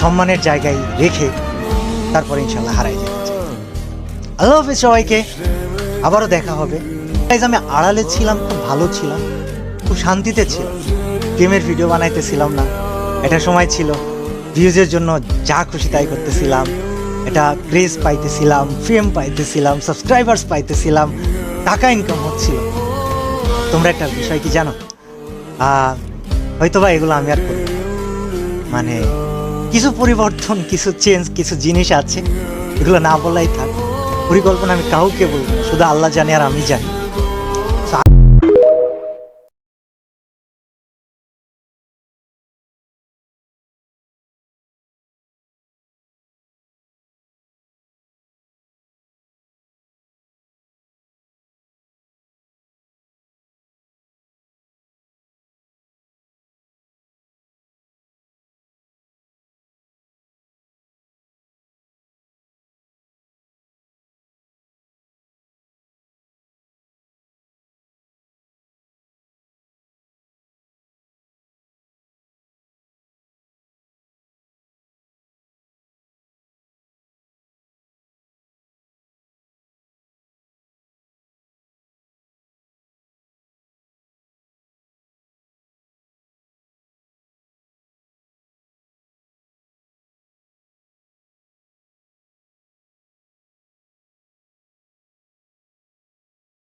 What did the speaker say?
সম্মানের জায়গায় রেখে তারপরে ইনশাল্লাহ হারাই যেতে চাই। আল্লাহ হাফেজ সবাইকে, আবারও দেখা হবে। আমি আড়ালে ছিলাম, খুব ভালো ছিলাম, খুব শান্তিতে ছিলাম, গেমের ভিডিও বানাইতেছিলাম না। এটা সময় ছিল ভিউজের জন্য যা খুশি তাই করতেছিলাম, এটা ক্রেজ পাইতেছিলাম, ফেম পাইতেছিলাম, সাবস্ক্রাইবার্স পাইতেছিলাম, টাকা ইনকাম হচ্ছিল। তোমরা একটা বিষয় কি জানো, হয়তোবা এগুলো আমি আর করব না। মানে কিছু পরিবর্তন, কিছু চেঞ্জ, কিছু জিনিস আছে, এগুলো না বলাই থাক। পরিকল্পনা আমি কাউকে বলবো, শুধু আল্লাহ জানে আর আমি জানি।